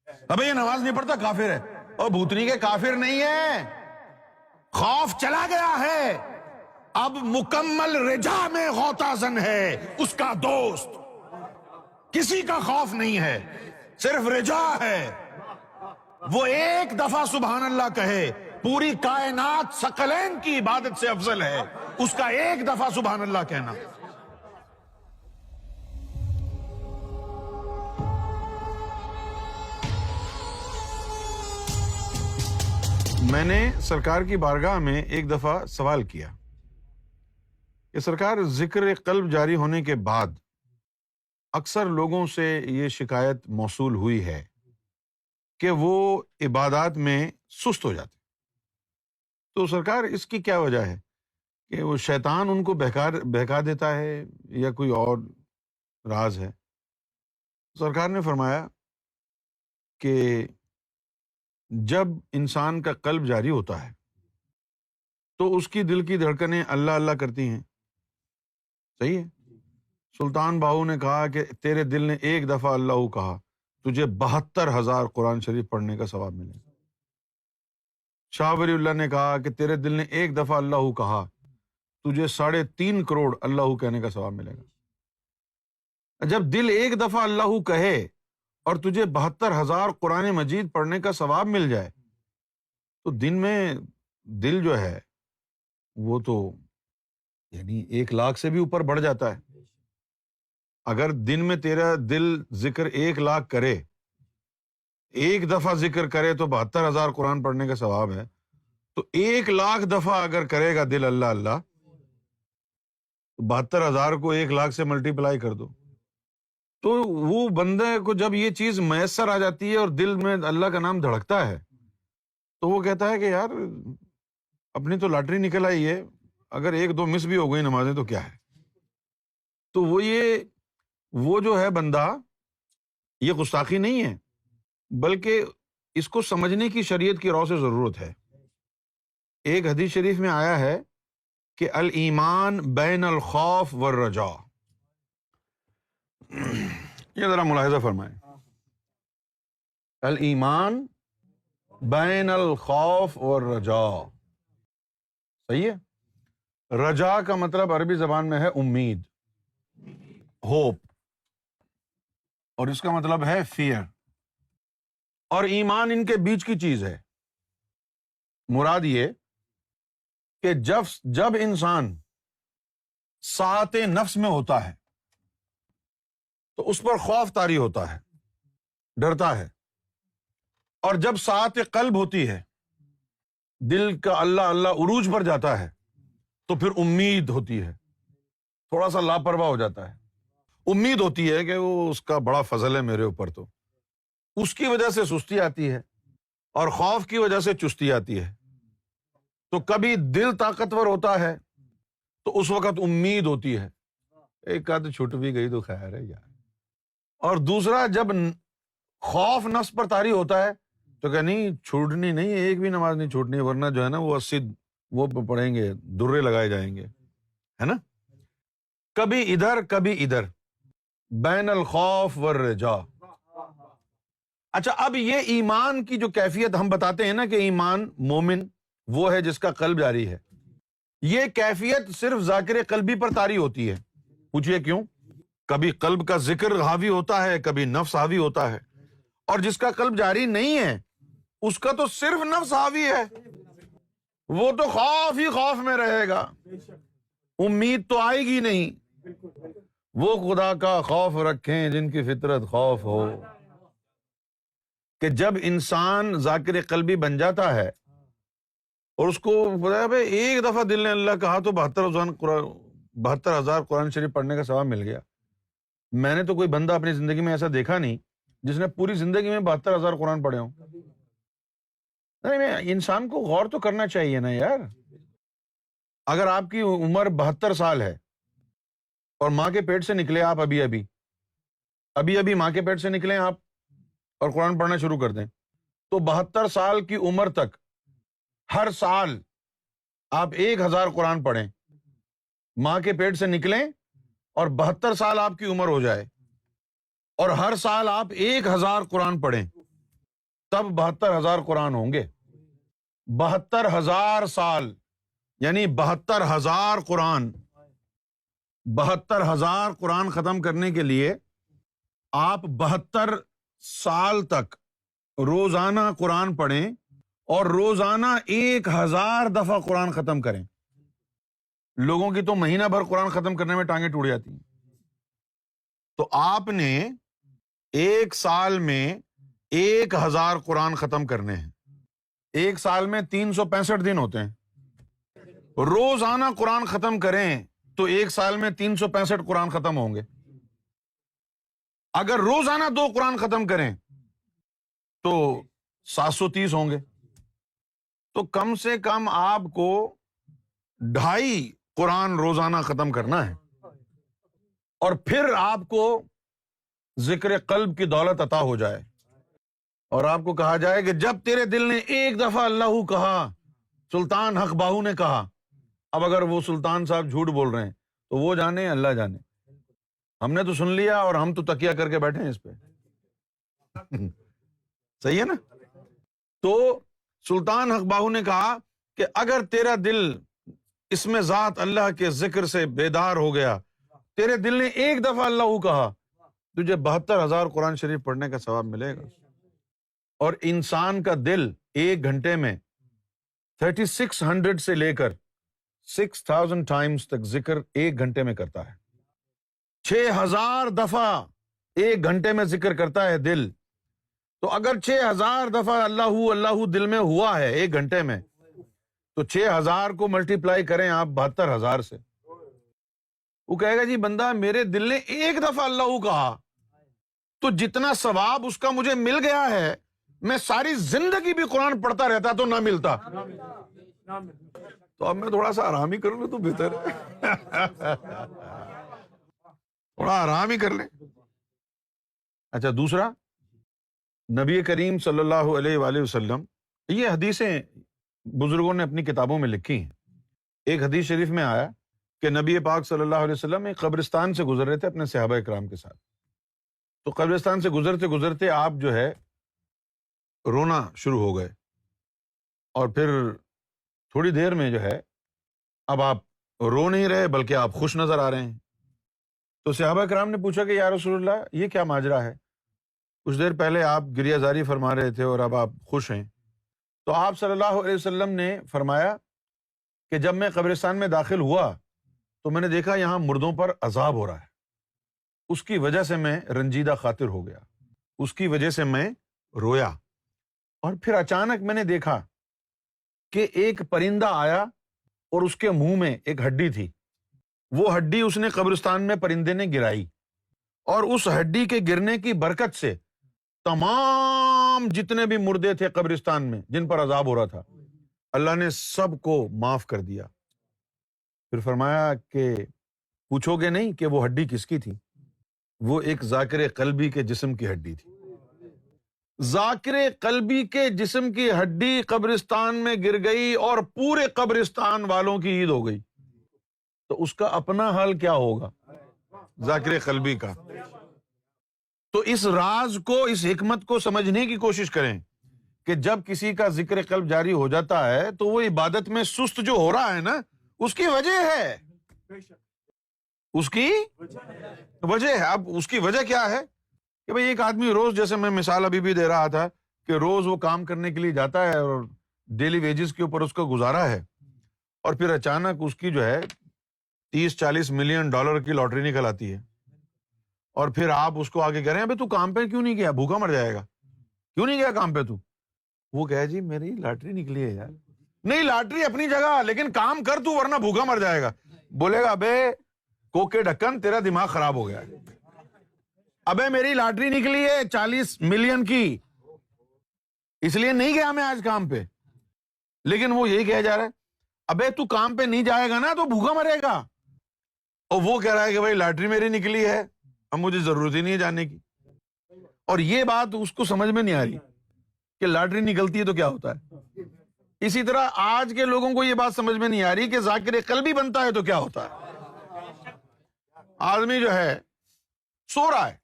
ابھی یہ نماز نہیں پڑھتا کافر ہے، اور بھوتنی کے کافر نہیں ہے، خوف چلا گیا ہے، اب مکمل رجا میں غوطہ زن ہے اس کا دوست، کسی کا خوف نہیں ہے، صرف رجا ہے۔ وہ ایک دفعہ سبحان اللہ کہے، پوری کائنات ثقلین کی عبادت سے افضل ہے اس کا ایک دفعہ سبحان اللہ کہنا۔ میں نے سرکار کی بارگاہ میں ایک دفعہ سوال کیا کہ سرکار، ذکر قلب جاری ہونے کے بعد اکثر لوگوں سے یہ شکایت موصول ہوئی ہے کہ وہ عبادات میں سست ہو جاتے، تو سرکار اس کی کیا وجہ ہے؟ کہ وہ شیطان ان کو بہکا دیتا ہے یا کوئی اور راز ہے؟ سرکار نے فرمایا کہ جب انسان کا قلب جاری ہوتا ہے تو اس کی دل کی دھڑکنیں اللہ اللہ کرتی ہیں، صحیح ہے؟ سلطان باہو نے کہا کہ تیرے دل نے ایک دفعہ اللہ کہا، تجھے 72,000 قرآن شریف پڑھنے کا ثواب ملے گا۔ شاہ ولی اللہ نے کہا کہ تیرے دل نے ایک دفعہ اللہ کہا، تجھے 3.5 کروڑ اللہ کہنے کا ثواب ملے گا۔ جب دل ایک دفعہ اللہ کہے اور تجھے 72,000 قرآن مجید پڑھنے کا ثواب مل جائے تو دن میں دل جو ہے وہ تو یعنی 1,00,000 سے بھی اوپر بڑھ جاتا ہے۔ اگر دن میں تیرا دل ذکر 1,00,000 کرے، ایک دفعہ ذکر کرے تو 72,000 قرآن پڑھنے کا ثواب ہے، تو 1,00,000 دفعہ اگر کرے گا دل اللہ اللہ، تو 72,000 کو 1,00,000 سے ملٹی پلائی کر دو، تو وہ بندے کو جب یہ چیز میسر آ جاتی ہے اور دل میں اللہ کا نام دھڑکتا ہے تو وہ کہتا ہے کہ یار اپنی تو لاٹری نکل آئی ہے، اگر 1-2 مس بھی ہو گئی نمازیں تو کیا ہے۔ تو وہ جو ہے بندہ، یہ گستاخی نہیں ہے بلکہ اس کو سمجھنے کی شریعت کی رو سے ضرورت ہے۔ ایک حدیث شریف میں آیا ہے کہ الایمان بین الخوف والرجاء، یہ ذرا ملاحظہ فرمائیں، الایمان بین الخوف والرجاء، صحیح ہے؟ رجا کا مطلب عربی زبان میں ہے امید، ہوپ، اور اس کا مطلب ہے فیئر، اور ایمان ان کے بیچ کی چیز ہے۔ مراد یہ کہ جب انسان ساعت نفس میں ہوتا ہے تو اس پر خوف طاری ہوتا ہے، ڈرتا ہے، اور جب ساعت قلب ہوتی ہے، دل کا اللہ اللہ عروج پر جاتا ہے، تو پھر امید ہوتی ہے، تھوڑا سا لاپرواہ ہو جاتا ہے، امید ہوتی ہے کہ وہ اس کا بڑا فضل ہے میرے اوپر، تو اس کی وجہ سے سستی آتی ہے اور خوف کی وجہ سے چستی آتی ہے۔ تو کبھی دل طاقتور ہوتا ہے تو اس وقت امید ہوتی ہے، ایک آدھ چھوٹ بھی گئی تو خیر ہے یار، اور دوسرا جب خوف نفس پر طاری ہوتا ہے تو کہ نہیں چھوٹنی نہیں، ایک بھی نماز نہیں چھوٹنی، ورنہ جو ہے نا وہ 80 وہ پڑھیں گے، درے لگائے جائیں گے، ہے نا۔ کبھی ادھر کبھی ادھر، بین الخوف والرجاء۔ اچھا، اب یہ ایمان کی جو کیفیت ہم بتاتے ہیں نا کہ ایمان مومن وہ ہے جس کا قلب جاری ہے، یہ کیفیت صرف ذاکر قلبی پر طاری ہوتی ہے۔ پوچھئے کیوں؟ کبھی قلب کا ذکر حاوی ہوتا ہے، کبھی نفس حاوی ہوتا ہے، اور جس کا قلب جاری نہیں ہے اس کا تو صرف نفس حاوی ہے، وہ تو خوف ہی خوف میں رہے گا، امید تو آئے گی نہیں۔ وہ خدا کا خوف رکھیں جن کی فطرت خوف ہو، کہ جب انسان ذاکر قلبی بن جاتا ہے اور اس کو پتا ہے بھائی ایک دفعہ دل نے اللہ کہا تو 72,000 قرآن شریف پڑھنے کا ثواب مل گیا۔ میں نے تو کوئی بندہ اپنی زندگی میں ایسا دیکھا نہیں جس نے پوری زندگی میں 72,000 قرآن پڑھے ہوں۔ نہیں، انسان کو غور تو کرنا چاہیے نا یار۔ اگر آپ کی عمر 72 سال ہے اور ماں کے پیٹ سے نکلے آپ ابھی ماں کے پیٹ سے نکلیں آپ اور قرآن پڑھنا شروع کر دیں، تو 72 سال کی عمر تک ہر سال آپ 1,000 قرآن پڑھیں، ماں کے پیٹ سے نکلیں اور 72 سال آپ کی عمر ہو جائے اور ہر سال آپ 1,000 قرآن پڑھیں، تب 72,000 قرآن ہوں گے. 72,000 سال یعنی 72,000 قرآن. 72,000 قرآن ختم کرنے کے لیے آپ 72 سال تک روزانہ قرآن پڑھیں اور روزانہ 1,000 دفعہ قرآن ختم کریں. لوگوں کی تو مہینہ بھر قرآن ختم کرنے میں ٹانگیں ٹوٹ جاتی ہیں. تو آپ نے ایک سال میں 1,000 قرآن ختم کرنے ہیں. ایک سال میں 365 دن ہوتے ہیں. روزانہ قرآن ختم کریں تو ایک سال میں 365 قرآن ختم ہوں گے. اگر روزانہ 2 قرآن ختم کریں تو 730 ہوں گے. تو کم سے کم آپ کو 2.5 قرآن روزانہ ختم کرنا ہے. اور پھر آپ کو ذکر قلب کی دولت عطا ہو جائے اور آپ کو کہا جائے کہ جب تیرے دل نے ایک دفعہ اللہ کہا، سلطان حق باہو نے کہا. اب اگر وہ سلطان صاحب جھوٹ بول رہے ہیں تو وہ جانے، اللہ جانے. ہم نے تو سن لیا اور ہم تو تکیہ کر کے بیٹھے ہیں اس پہ. صحیح ہے نا؟ تو سلطان حق باہو نے کہا کہ اگر تیرا دل اس میں ذات اللہ کے ذکر سے بیدار ہو گیا، تیرے دل نے ایک دفعہ اللہ کہا، تجھے 72,000 قرآن شریف پڑھنے کا ثواب ملے گا. اور انسان کا دل ایک گھنٹے میں 3600 سے لے کر 6000 ٹائمز تک ذکر ایک گھنٹے میں کرتا ہے. 6,000 دفعہ ایک گھنٹے میں ذکر کرتا ہے دل. تو اگر 6,000 دفعہ اللہ دل میں ہوا ہے ایک گھنٹے میں، تو 6,000 کو ملٹیپلائی کریں آپ 72,000 سے. وہ کہے گا جی بندہ میرے دل نے ایک دفعہ اللہ کہا تو جتنا ثواب اس کا مجھے مل گیا ہے، میں ساری زندگی بھی قرآن پڑھتا رہتا تو نہ ملتا. تو اب میں تھوڑا سا آرام ہی کر لوں تو بہتر ہے. تھوڑا آرام ہی کر لیں. اچھا، دوسرا، نبی کریم صلی اللہ علیہ وآلہ وسلم، یہ حدیثیں بزرگوں نے اپنی کتابوں میں لکھی ہیں. ایک حدیث شریف میں آیا کہ نبی پاک صلی اللہ علیہ وسلم ایک قبرستان سے گزر رہے تھے اپنے صحابہ اکرام کے ساتھ. تو قبرستان سے گزرتے گزرتے آپ جو ہے رونا شروع ہو گئے، اور پھر تھوڑی دیر میں جو ہے اب آپ رو نہیں رہے بلکہ آپ خوش نظر آ رہے ہیں. تو صحابہ کرام نے پوچھا کہ یا رسول اللہ یہ کیا ماجرا ہے؟ کچھ دیر پہلے آپ گریہ زاری فرما رہے تھے اور اب آپ خوش ہیں. تو آپ صلی اللہ علیہ وسلم نے فرمایا کہ جب میں قبرستان میں داخل ہوا تو میں نے دیکھا یہاں مردوں پر عذاب ہو رہا ہے. اس کی وجہ سے میں رنجیدہ خاطر ہو گیا، اس کی وجہ سے میں رویا. اور پھر اچانک میں نے دیکھا کہ ایک پرندہ آیا اور اس کے منہ میں ایک ہڈی تھی. وہ ہڈی اس نے قبرستان میں پرندے نے گرائی، اور اس ہڈی کے گرنے کی برکت سے تمام جتنے بھی مردے تھے قبرستان میں جن پر عذاب ہو رہا تھا، اللہ نے سب کو معاف کر دیا. پھر فرمایا کہ پوچھو گے نہیں کہ وہ ہڈی کس کی تھی؟ وہ ایک ذاکر قلبی کے جسم کی ہڈی تھی. ذاکر قلبی کے جسم کی ہڈی قبرستان میں گر گئی اور پورے قبرستان والوں کی عید ہو گئی. تو اس کا اپنا حال کیا ہوگا ذاکر قلبی کا؟ تو اس راز کو، اس حکمت کو سمجھنے کی کوشش کریں کہ جب کسی کا ذکر قلب جاری ہو جاتا ہے تو وہ عبادت میں سست جو ہو رہا ہے نا، اس کی وجہ ہے، اس کی وجہ ہے. اب اس کی وجہ کیا ہے کہ بھئی ایک آدمی روز، جیسے میں مثال ابھی بھی دے رہا تھا کہ روز وہ کام کرنے کے لیے جاتا ہے اور ڈیلی ویجز کے اوپر اس کا گزارا ہے، اور پھر اچانک اس کی جو ہے 30-40 ملین ڈالر کی لاٹری نکل آتی ہے. اور پھر آپ اس کو آگے کہہ رہے ہیں ابھی تو کام پہ کیوں نہیں گیا، بھوکا مر جائے گا، کیوں نہیں گیا کام پہ تو؟ وہ کہے جی میری لاٹری نکلی ہے یار. نہیں، لاٹری اپنی جگہ، لیکن کام کر تو ورنہ بھوکا مر جائے گا. بولے گا ابے کوکے ڈھکن، تیرا دماغ خراب ہو گیا ہے. ابے میری لاٹری نکلی ہے 40 ملین کی، اس لیے نہیں گیا میں آج کام پہ. لیکن وہ یہی کہا جا رہا ہے ابے تو کام پہ نہیں جائے گا نا تو بھوکا مرے گا. اور وہ کہہ رہا ہے کہ بھائی لاٹری میری نکلی ہے، اب مجھے ضرورت ہی نہیں ہے جانے کی. اور یہ بات اس کو سمجھ میں نہیں آ رہی کہ لاٹری نکلتی ہے تو کیا ہوتا ہے. اسی طرح آج کے لوگوں کو یہ بات سمجھ میں نہیں آ رہی کہ ذاکر قلبی بنتا ہے تو کیا ہوتا ہے. آدمی جو ہے سو رہا ہے،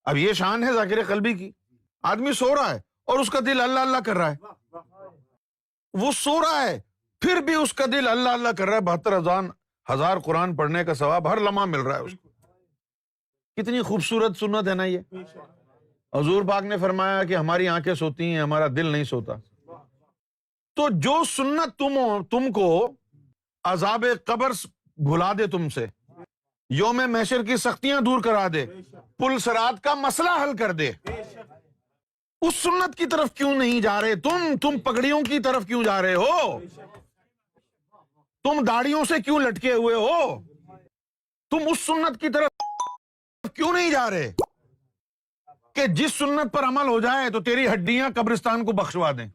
اب یہ شان ہے ذاکر قلبی کی، آدمی سو رہا ہے اور اس کا دل اللہ اللہ کر رہا ہے، وہ سو رہا ہے پھر بھی اس کا دل اللہ اللہ کر رہا ہے، 72,000 قرآن پڑھنے کا ثواب ہر لمحہ مل رہا ہے اس کو۔ کتنی خوبصورت سنت ہے نا یہ۔ حضور پاک نے فرمایا کہ ہماری آنکھیں سوتی ہیں، ہمارا دل نہیں سوتا۔ تو جو سنت تم کو عذاب قبر بھلا دے، تم سے یوم محشر کی سختیاں دور کرا دے، پل صراط کا مسئلہ حل کر دے، اس سنت کی طرف کیوں نہیں جا رہے تم پگڑیوں کی طرف کیوں جا رہے ہو؟ تم داڑھیوں سے کیوں لٹکے ہوئے ہو؟ تم اس سنت کی طرف کیوں نہیں جا رہے کہ جس سنت پر عمل ہو جائے تو تیری ہڈیاں قبرستان کو بخشوا دیں؟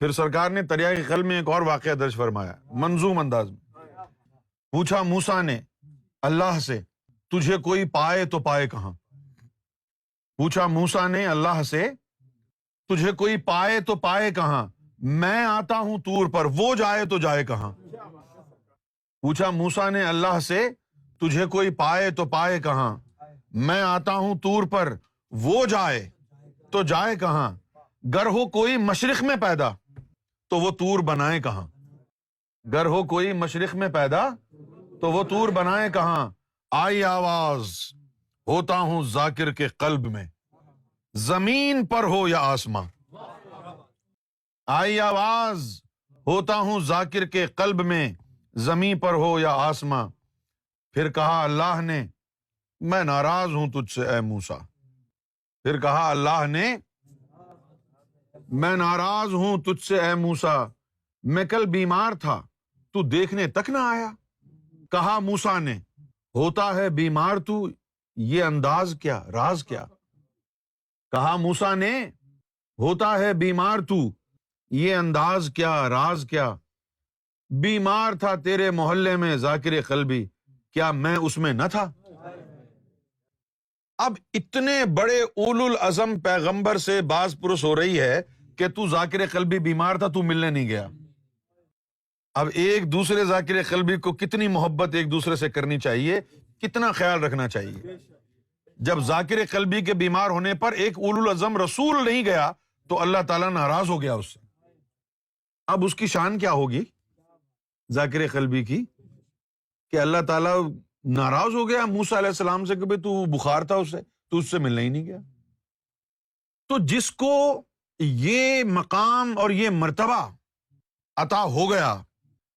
پھر سرکار نے تریاق قلب میں ایک اور واقعہ درج فرمایا منظوم انداز میں۔ پوچھا موسیٰ نے اللہ سے، تجھے کوئی پائے تو پائے کہاں؟ پوچھا موسیٰ نے اللہ سے، تجھے کوئی پائے تو پائے کہاں؟ میں آتا ہوں طور پر، وہ جائے تو جائے کہاں؟ پوچھا موسیٰ نے اللہ سے، تجھے کوئی پائے تو پائے کہاں؟ میں آتا ہوں طور پر، وہ جائے تو جائے کہاں؟ گر ہو کوئی مشرق میں پیدا تو وہ طور بنائے کہاں؟ گر ہو کوئی مشرق میں پیدا تو وہ طور بنائے کہاں؟ آئی آواز ہوتا ہوں ذاکر کے قلب میں، زمین پر ہو یا آسماں۔ آئی آواز ہوتا ہوں ذاکر کے قلب میں، زمین پر ہو یا آسماں۔ پھر کہا اللہ نے، میں ناراض ہوں تجھ سے اے موسیٰ۔ پھر کہا اللہ نے، میں ناراض ہوں تجھ سے اے موسیٰ، میں کل بیمار تھا تو دیکھنے تک نہ آیا۔ کہا موسیٰ نے، ہوتا ہے بیمار تو، یہ انداز کیا، راز کیا؟ کہا موسیٰ نے، ہوتا ہے بیمار تو، یہ انداز کیا، راز کیا؟ بیمار تھا تیرے محلے میں ذاکر قلبی، کیا میں اس میں نہ تھا؟ اب اتنے بڑے اولو العزم پیغمبر سے باز پرس ہو رہی ہے کہ تو ذاکر قلبی بیمار تھا، تو ملنے نہیں گیا۔ اب ایک دوسرے ذاکر قلبی کو کتنی محبت ایک دوسرے سے کرنی چاہیے، کتنا خیال رکھنا چاہیے۔ جب ذاکر قلبی کے بیمار ہونے پر ایک اولو العزم رسول نہیں گیا تو اللہ تعالیٰ ناراض ہو گیا اس سے۔ اب اس کی شان کیا ہوگی ذاکر قلبی کی کہ اللہ تعالیٰ ناراض ہو گیا موسیٰ علیہ السلام سے کہ بھئی تو بخار تھا اسے، تو اس سے ملنا ہی نہیں گیا۔ تو جس کو یہ مقام اور یہ مرتبہ عطا ہو گیا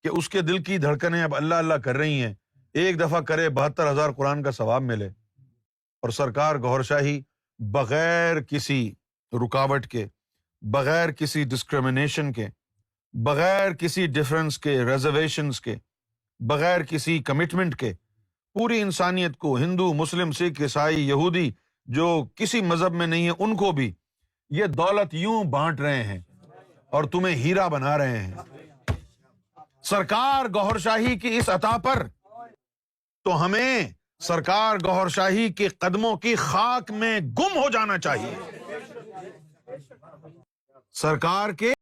کہ اس کے دل کی دھڑکنیں اب اللہ اللہ کر رہی ہیں، ایک دفعہ کرے 72,000 قرآن کا ثواب ملے، اور سرکار گوھر شاہی بغیر کسی رکاوٹ کے، بغیر کسی ڈسکریمنیشن کے، بغیر کسی ڈفرنس کے، ریزرویشنز کے، بغیر کسی کمٹمنٹ کے، پوری انسانیت کو، ہندو، مسلم، سکھ، عیسائی، یہودی، جو کسی مذہب میں نہیں ہے ان کو بھی یہ دولت یوں بانٹ رہے ہیں اور تمہیں ہیرا بنا رہے ہیں۔ سرکار گوھر شاہی کی اس عطا پر تو ہمیں سرکار گوھر شاہی کے قدموں کی خاک میں گم ہو جانا چاہیے۔ سرکار کے